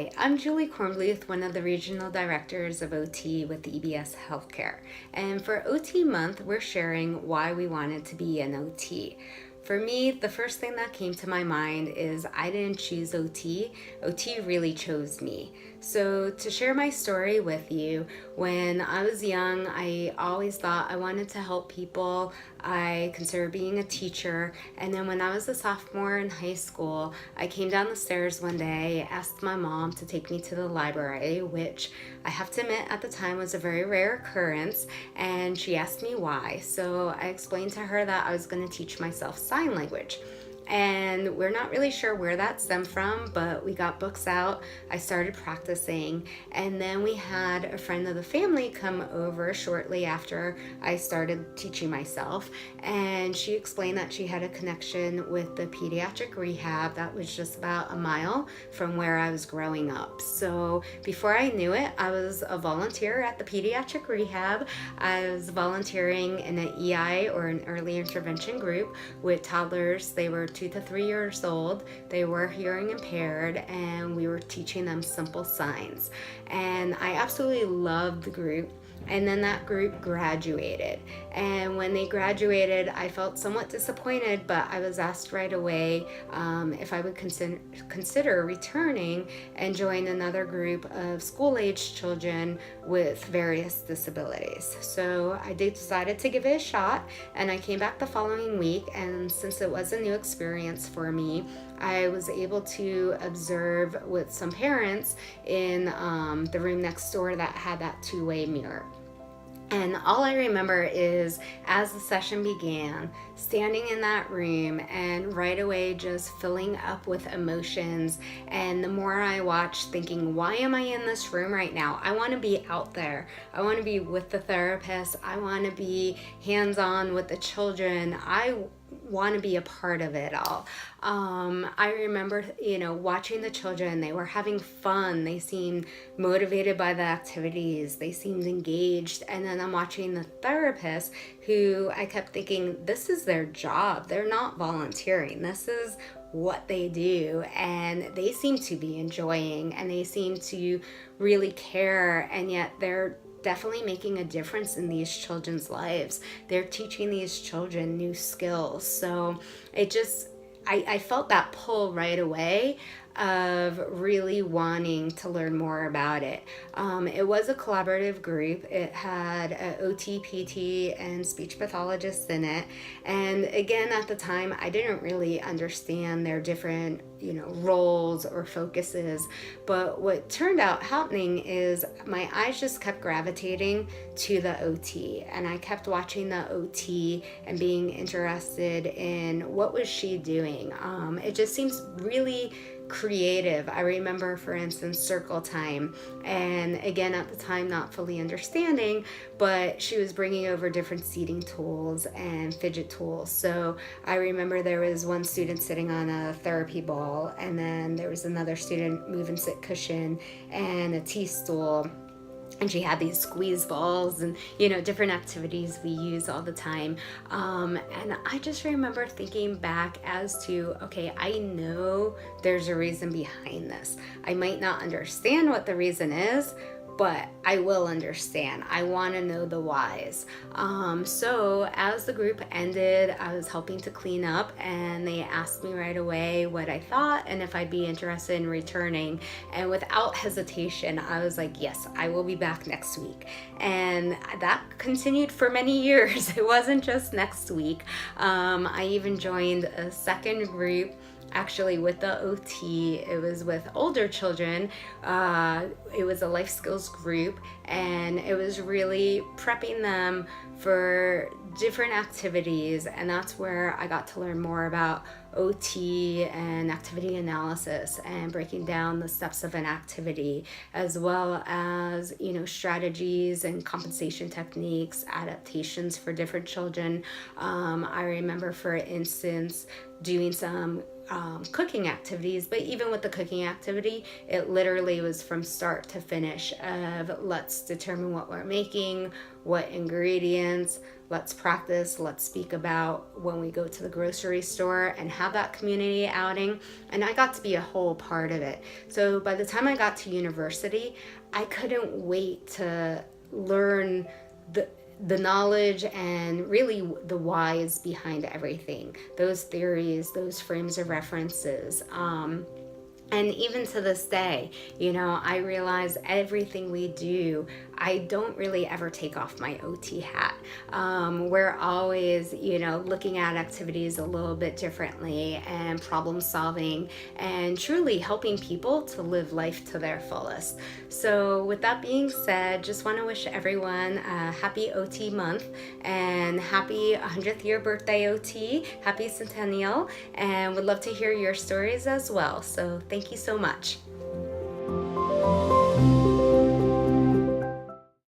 Hi, I'm Julie Kornbluth, one of the regional directors of OT with EBS Healthcare. And for OT month, we're sharing why we wanted to be an OT. For me, the first thing that came to my mind is I didn't choose OT. OT really chose me. So to share my story with you, when I was young, I always thought I wanted to help people. I considered being a teacher. And then when I was a sophomore in high school, I came down the stairs one day, asked my mom to take me to the library, which I have to admit at the time was a very rare occurrence. And she asked me why. So I explained to her that I was going to teach myself sign language. And we're not really sure where that stemmed from, but we got books out. I started practicing, and then we had a friend of the family come over shortly after I started teaching myself, and she explained that she had a connection with the pediatric rehab that was just about a mile from where I was growing up. So before I knew it, I was a volunteer at the pediatric rehab. I was volunteering in an EI, or an early intervention group, with toddlers. They were 2 to 3 years old. They were hearing impaired, and we were teaching them simple signs. And I absolutely loved the group. And then that group graduated. And when they graduated, I felt somewhat disappointed, but I was asked right away if I would consider returning and join another group of school-aged children with various disabilities. So I decided to give it a shot, and I came back the following week, and since it was a new experience for me, I was able to observe with some parents in the room next door that had that two-way mirror. And all I remember is as the session began, standing in that room and right away just filling up with emotions. And the more I watched, thinking, why am I in this room right now? I want to be out there. I want to be with the therapist. I want to be hands-on with the children. I want to be a part of it all. I remember, watching the children. They were having fun. They seemed motivated by the activities. They seemed engaged. And then I'm watching the therapist, who I kept thinking, this is their job. They're not volunteering. This is what they do. And they seem to be enjoying, and they seem to really care. And yet they're definitely making a difference in these children's lives. They're teaching these children new skills. So I felt that pull right away of really wanting to learn more about it. It was a collaborative group. It had an OT, PT, and speech pathologists in it. And again, at the time, I didn't really understand their different, roles or focuses. But what turned out happening is my eyes just kept gravitating to the OT, and I kept watching the OT and being interested in what was she doing. It just seems really creative. I remember, for instance, circle time, and again at the time not fully understanding, but she was bringing over different seating tools and fidget tools. So I remember there was one student sitting on a therapy ball, and then there was another student moving sit cushion and a tea stool. And she had these squeeze balls and, different activities we use all the time. And I just remember thinking back as to, okay, I know there's a reason behind this. I might not understand what the reason is, but I will understand. I want to know the whys. So as the group ended, I was helping to clean up, and they asked me right away what I thought and if I'd be interested in returning. And without hesitation, I was like, yes, I will be back next week. And that continued for many years. It wasn't just next week. I even joined a second group, actually with the OT. It was with older children. It was a life skills group, and it was really prepping them for different activities. And that's where I got to learn more about OT and activity analysis and breaking down the steps of an activity, as well as, strategies and compensation techniques, adaptations for different children. I remember, for instance, doing some cooking activities, but even with the cooking activity, it literally was from start to finish of let's determine what we're making, what ingredients, let's practice, let's speak about when we go to the grocery store and have that community outing. And I got to be a whole part of it. So by the time I got to university, I couldn't wait to learn the knowledge and really the whys behind everything, those theories, those frames of references. And even to this day, I realize everything we do, I don't really ever take off my OT hat. We're always, looking at activities a little bit differently and problem solving and truly helping people to live life to their fullest. So with that being said, just want to wish everyone a happy OT month and happy 100th year birthday OT, happy centennial, and would love to hear your stories as well. So thank you so much.